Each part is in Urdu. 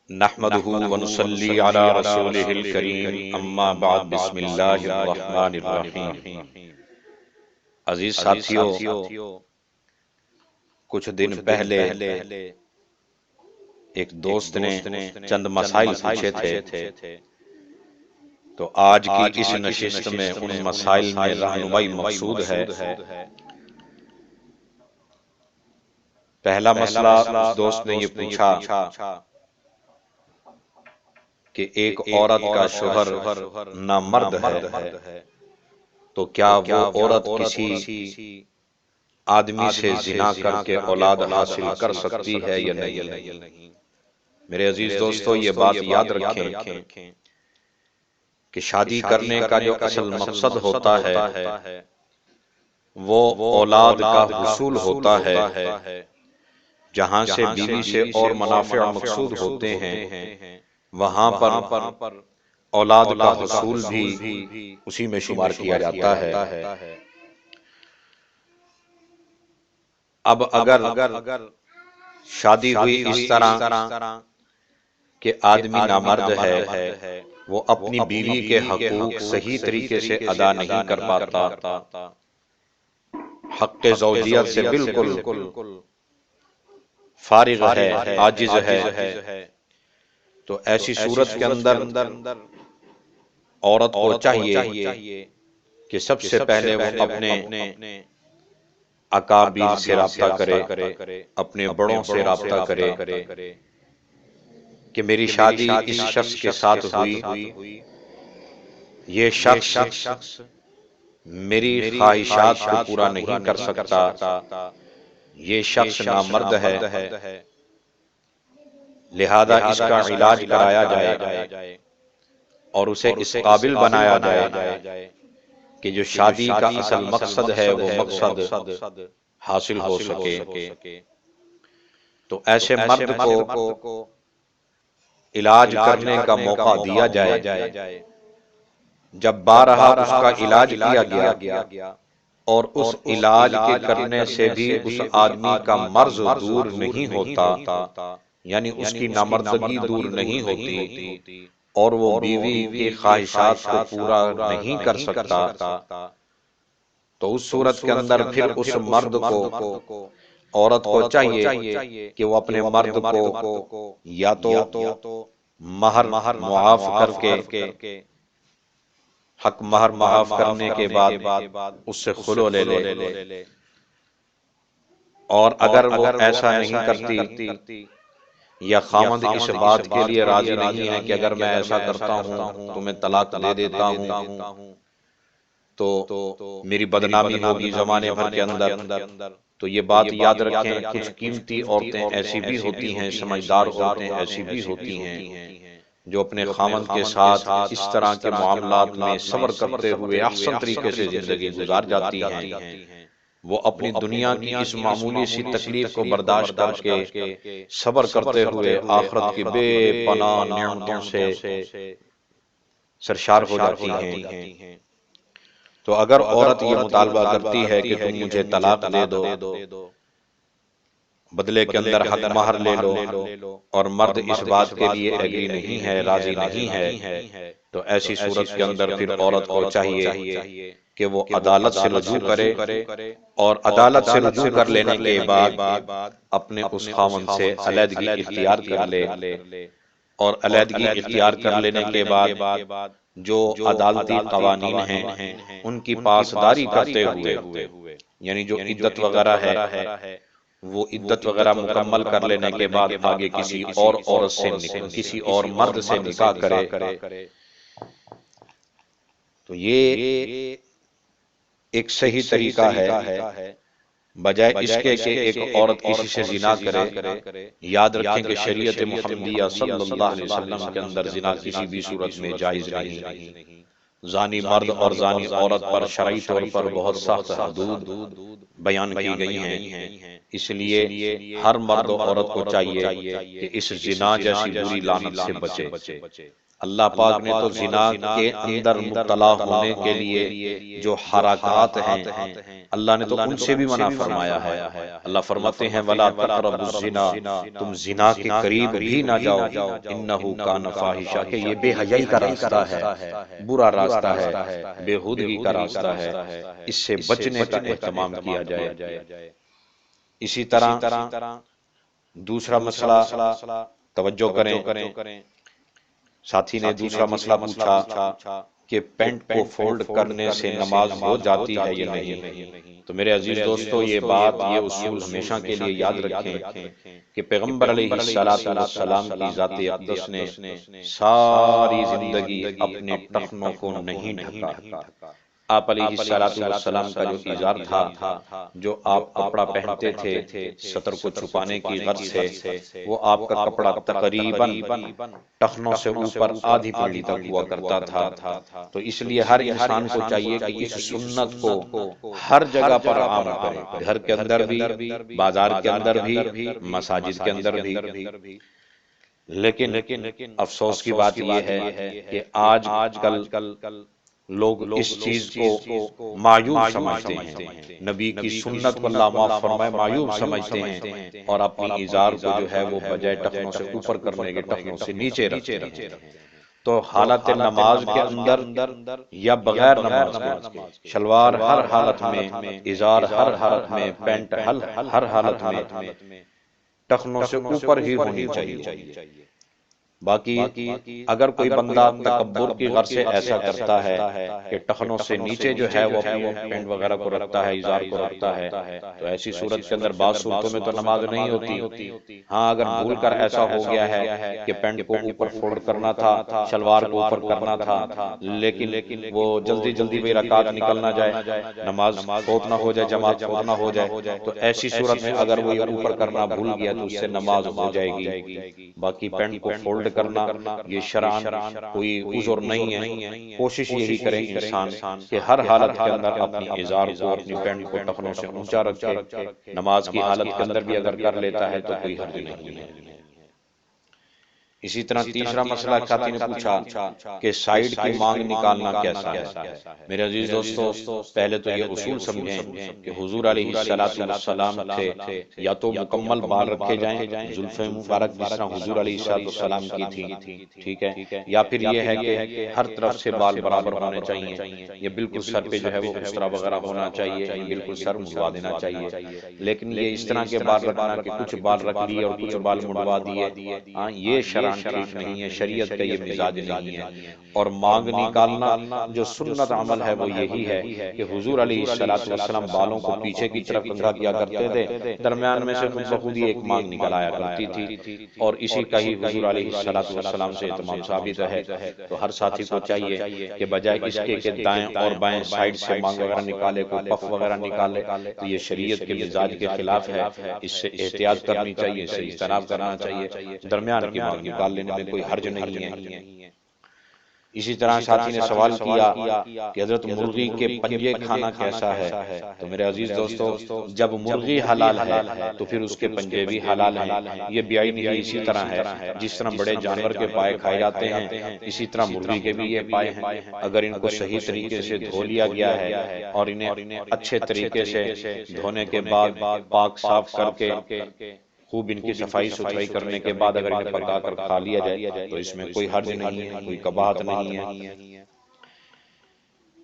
نحمده ونصلي على رسوله الكريم اما بعد بسم اللہ الرحمن الرحیم۔ عزیز ساتھیو، کچھ دن پہلے ایک دوست نے چند مسائل پوچھے تھے، تو آج کی اس نشست میں ان مسائل میں رہنمائی مقصود ہے۔ پہلا مسئلہ اس دوست نے یہ پوچھا کہ ایک عورت کا شوہر نامرد ہے تو کیا وہ عورت کسی آدمی سے زنا کر کے اولاد حاصل کر سکتی ہے یا نہیں؟ میرے عزیز دوستو، یہ بات یاد رکھیں کہ شادی کرنے کا جو اصل مقصد ہوتا ہے وہ اولاد کا حصول ہوتا ہے، جہاں سے بیوی سے اور منافع مقصود ہوتے ہیں وہاں پر اولاد کا حصول بھی اسی میں شمار کیا جاتا ہے۔ اب اگر شادی ہوئی اس طرح کہ آدمی نامرد ہے، وہ اپنی بیوی کے حقوق صحیح طریقے سے ادا نہیں کر پاتا، حق زوجیت سے بالکل فارغ ہے، عاجز ہے، تو ایسی صورت کے اندر عورت کو چاہیے کہ سب سے پہلے وہ اپنے اکابر سے رابطہ کرے، اپنے بڑوں سے رابطہ کرے کہ میری شادی اس شخص کے ساتھ ہوئی، یہ شخص میری خواہشات کو پورا نہیں کر سکتا، یہ شخص نامرد ہے، لہذا اس کا علاج کرایا جائے اور اسے اس قابل بنایا جائے کہ جو شادی کا اصل مقصد ہے وہ مقصد حاصل ہو سکے۔ تو ایسے مرد کو علاج کرنے کا موقع دیا جائے۔ جب بارہا اس کا علاج کیا گیا اور اس علاج کے کرنے سے بھی اس آدمی کا مرض دور نہیں ہوتا، یعنی اس کی نامردگی دور نہیں ہوتی اور وہ بیوی کی خواہشات کو پورا نہیں کر سکتا، تو اس صورت کے اندر پھر اس مرد کو، عورت کو چاہیے کہ وہ اپنے مرد کو یا تو مہر معاف کر کے، حق مہر معاف کرنے کے بعد اس سے خلو لے لے، اور اگر وہ ایسا نہیں کرتی یا خامد اس بات کے لیے راضی نہیں ہے کہ اگر میں ایسا کرتا ہوں تو میں طلاق دے دیتا ہوں تو میری بدنامی ہوگی زمانے بھر کے اندر، تو یہ بات یاد رکھیں، کچھ قیمتی عورتیں ایسی بھی ہوتی ہیں، سمجھدار عورتیں ایسی بھی ہوتی ہیں جو اپنے خامد کے ساتھ اس طرح کے معاملات میں صبر کرتے ہوئے احسن طریقے سے زندگی گزار جاتی ہیں۔ وہ اپنی دنیا کی اس معمولی سی تکلیف کو برداشت کر کے صبر کرتے ہوئے آخرت کی بے پناہ نعمتوں سے سرشار ہو جاتی ہیں۔ تو اگر عورت یہ مطالبہ کرتی ہے کہ تم مجھے طلاق دے دو، بدلے کے اندر حق مہر لے لو، اور مرد اس بات کے لیے ایگری نہیں ہے، راضی نہیں ہے، تو ایسی صورت کے اندر پھر عورت کو چاہیے کہ وہ عدالت سے رجوع کرے، اور عدالت سے رجوع کر لینے کے بعد اپنے اس خاوند سے علیحدگی اختیار کر لے، اور علیحدگی اختیار کر لینے کے بعد جو عدالتی قوانین ہیں ان کی پاسداری کرتے ہوئے، یعنی جو عدت وغیرہ ہے وہ عدت وغیرہ مکمل کر لینے کے بعد آگے کسی اور عورت سے کسی اور مرد سے نکاح کرے، تو یہ ایک صحیح طریقہ ہے، بجائے اس کے کہ ایک عورت کسی سے زنا کرے۔ یاد رکھیں کہ شریعت محمدیہ صلی اللہ علیہ وسلم کے اندر زنا کسی بھی صورت میں جائز نہیں۔ زانی مرد اور زانی عورت پر شرعی طور پر بہت سخت حدود بیان کی گئی ہیں، اس لیے ہر مرد و عورت کو چاہیے کہ اس زنا جیسی بری لعنت سے بچے۔ اللہ پاک نے تو زنا کے اندر مبتلا ہونے کے لیے جو حرکات ہیں اللہ نے تو ان سے بھی منع فرمایا ہے۔ اللہ فرماتے ہیں وَلَا تَقْرَبُوا الزِّنَا، تم زنا کے قریب بھی نہ جاؤ، إِنَّهُ كَانَ فَاحِشًا، کہ یہ بے حیائی کا راستہ ہے، برا راستہ ہے، بےہودگی کا راستہ ہے، اس سے بچنے کا اہتمام کیا جائے۔ اسی طرح دوسرا مسئلہ توجہ کریں، ساتھی نے دوسرا مسئلہ پوچھا کہ پینٹ کو فولڈ کرنے سے نماز ہو جاتی ہے یا نہیں؟ تو میرے عزیز دوستو، یہ بات، یہ اصول ہمیشہ کے لیے یاد رکھیں کہ پیغمبر علیہ السلام کی ذات اقدس نے ساری زندگی اپنے ٹخنوں کو نہیں ڈھکا۔ آپ علیہ السلام کا جو ازار تھا، جو آپ کپڑا پہنتے تھے سطر کو چھپانے کی غرض سے، وہ آپ کا کپڑا تقریباً ٹخنوں سے اوپر آدھی پنڈلی تک ہوا کرتا تھا۔ تو اس لیے ہر انسان کو چاہیے کہ اس سنت کو ہر جگہ پر عام کرے، گھر کے اندر بھی، بازار کے اندر بھی، مساجد کے اندر بھی۔ لیکن افسوس کی بات یہ ہے کہ آج کل لوگ اس چیز کو معیوب سمجھتے ہیں، نبی کی سنت کو اللہ معاف فرمائے معیوب سمجھتے ہیں، اور اپنی ازار کو جو ہے وہ بجائے ٹخنوں سے اوپر کرنے کے ٹخنوں سے نیچے رکھتے ہیں۔ تو حالت نماز کے اندر یا بغیر نماز کے شلوار ہر حالت میں، ازار ہر حالت میں، پینٹ ہر حالت میں ٹخنوں سے اوپر ہی ہونی چاہیے۔ باقی اگر کوئی بندہ تکبر کی غرض سے ایسا کرتا ہے کہ ٹخنوں سے نیچے جو ہے وہ اپنی پینٹ وغیرہ کو رکھتا ہے، ازار کو رکھتا ہے، تو ایسی صورت کے اندر بعض صورتوں میں تو نماز نہیں ہوتی۔ ہاں، اگر بھول کر ایسا ہو گیا ہے کہ پینٹ کو اوپر فولڈ کرنا تھا، شلوار کو اوپر کرنا تھا، لیکن وہ جلدی میں رکعت نکل نہ جائے، نماز فوت نہ ہو جائے، جماعت فوت نہ ہو جائے، تو ایسی صورت میں اگر وہ یہ اوپر کرنا بھول گیا تو اس سے نماز ہو جائے گی۔ باقی پینٹ کو فولڈ کرنا یہ شرعاً کوئی عذر نہیں ہے۔ کوشش یہی کریں انسان کہ ہر حالت کے اندر اپنی ازار کو، اپنی پینٹ کو ٹخنوں سے اونچا رکھے۔ نماز کی حالت کے اندر بھی اگر کر لیتا ہے تو کوئی حرج نہیں ہے۔ اسی طرح تیسرا مسئلہ ساتھی نے پوچھا کہ سائیڈ کی مانگ نکالنا کیسا ہے؟ میرے عزیز دوستو، پہلے تو یہ اصول سمجھیں کہ حضور علیہ السلام سے یا تو مکمل بال رکھے جائیں، زلفیں مبارک جس طرح حضور علیہ السلام کی تھی، ٹھیک ہے، یا پھر یہ ہے کہ ہر طرف سے بال برابر ہونے چاہیے، یہ بالکل سر پہ جو ہے وہ اسرا وغیرہ ہونا چاہیے، بالکل سر مڑوا دینا چاہیے۔ لیکن یہ اس طرح کے بال رکھنا کہ کچھ بال رکھ لیے اور کچھ بال مڑوا دیے، ہاں یہ شرعاً ٹھیک نہیں ہے، شریعت کا یہ مزاج نہیں ہے۔ اور مانگ نکالنا جو سنت عمل ہے وہ یہی ہے کہ حضور علیہ السلام بالوں کو پیچھے کی طرف کنگھا کیا کرتے تھے، درمیان میں سے خود بخود ہی ایک مانگ نکل آیا کرتی تھی، اور اسی کا ہی حضور علیہ السلام سے اہتمام ثابت ہے۔ تو ہر ساتھی کو چاہیے کہ بجائے اس کے کہ دائیں اور بائیں سائیڈ سے مانگ وغیرہ نکالے، کوئی پف وغیرہ نکالے، تو یہ شریعت کے مزاج کے خلاف ہے، اس سے احتیاط کرنی چاہیے، اس سے اجتناب کرنا چاہیے، درمیان کی مانگ نکال لینے میں کوئی حرج نہیں ہے۔ اسی طرح ساتھی نے سوال کیا کہ حضرت مرغی کے پنجے کھانا کیسا ہے؟ تو میرے عزیز دوستو، جب مرغی حلال ہے تو پھر اس کے پنجے بھی حلال ہیں۔ یہ بیائی نہیں اسی طرح ہے، جس طرح بڑے جانور کے پائے کھائے جاتے ہیں، اسی طرح مرغی کے بھی یہ پائے ہیں۔ اگر ان کو صحیح طریقے سے دھو لیا گیا ہے اور انہیں اچھے طریقے سے دھونے کے بعد پاک صاف کر کے خوب ان کی صفائی ستھرائی کرنے کے بعد اگر انہیں پکا کر کھا لیا جائے تو اس میں کوئی حرج نہیں ہے، کوئی قباحت نہیں ہے۔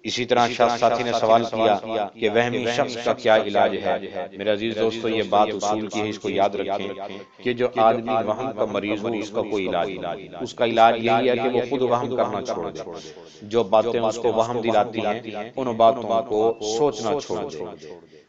اسی طرح ساتھی نے سوال کیا کہ وہمی شخص کا کیا علاج ہے؟ میرے عزیز دوستو، یہ بات اصول کی ہے، اس کو یاد رکھیں کہ جو آدمی وہم کا مریض ہو اس کا کوئی علاج نہیں، اس کا علاج یہی ہے کہ وہ خود وہم کرنا چھوڑ دے، جو باتیں اس کو وہم دلاتی ہیں ان باتوں کو سوچنا چھوڑ دے۔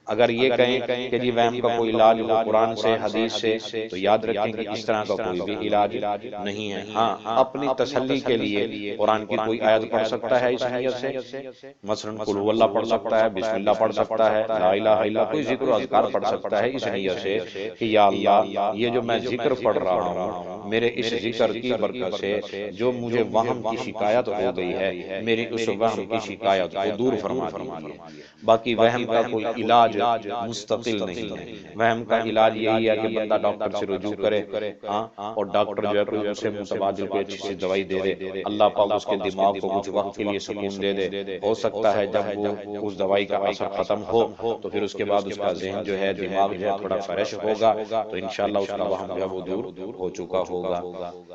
اگر یہ کہیں کہ جی وہم کا کوئی علاج ہو قرآن سے، حدیث سے، تو یاد رکھیں کہ اس طرح کا کوئی بھی علاج نہیں ہے۔ ہاں، اپنی تسلی کے لیے قرآن کی کوئی آیت پڑھ سکتا ہے اس نیت سے، مثلا قل هو اللہ پڑھ سکتا ہے، بسم اللہ پڑھ سکتا ہے، لا الہ الا اللہ، کوئی ذکر و اذکار پڑھ سکتا ہے اس نیت سے کہ یا اللہ یہ جو میں ذکر پڑھ رہا ہوں میرے اس ذکر کی برکت سے جو مجھے وہم کی شکایت ہو گئی ہے، میری اس وہم کی شکایت کو دور فرما دیجیے۔ باقی وہم کا کوئی علاج مستقل نہیں ہے، وہم کا علاج یہی ہے کہ بندہ ڈاکٹر سے رجوع کرے، ہاں، اور ڈاکٹر جو ہے کوئی اسے متبادل کوئی اچھی سی دوائی دے دے، اللہ پاک اس کے دماغ کو کچھ وقت کے لیے سکون دے دے۔ ہو سکتا ہے جب وہ اس دوائی کا اثر ختم ہو تو پھر اس کے بعد اس کا ذہن جو ہے، دماغ جو ہے تھوڑا فریش ہوگا، تو انشاءاللہ اس کا وہم جو ہے وہ دور ہو چکا ہوگا۔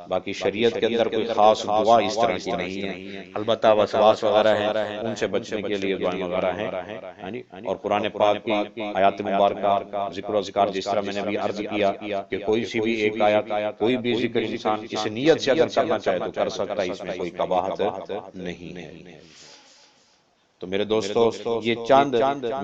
باقی شریعت کے اندر کوئی خاص دعا اس طرح کی نہیں ہے، البتہ وسواس وغیرہ ہیں ان سے بچنے کے لیے دعائیں وغیرہ ہیں، اور قرآن پاک کی آیات مبارکہ ذکر و اذکار، جس طرح میں نے ابھی عرض کیا کہ کوئی سی بھی ایک آیت، کوئی بھی ذکر انسان اس نیت سے اگر کرنا چاہے تو کر سکتا ہے، اس میں کوئی قباحت نہیں ہے۔ تو میرے دوستو، یہ چند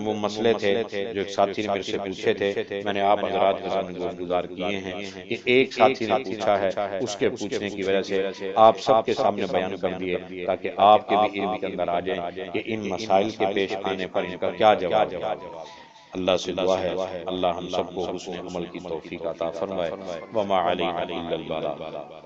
وہ مسئلے تھے جو ایک ساتھی نے میرے سے پوچھے تھے، میں نے آپ حضرات کے سامنے گزار کیے ہیں کہ ایک ساتھی نے پوچھا ہے، اس کے پوچھنے کی وجہ سے آپ سب کے سامنے بیان کر دیے تاکہ آپ کے بھی علم کے اندر آ جائیں کہ ان مسائل کے پیش آنے پر ان کا کیا جواب ہے۔ اللہ سے دعا ہے اللہ ہم سب کو حسن عمل کی توفیق عطا فرمائے۔ وما علینا الا البلاغ۔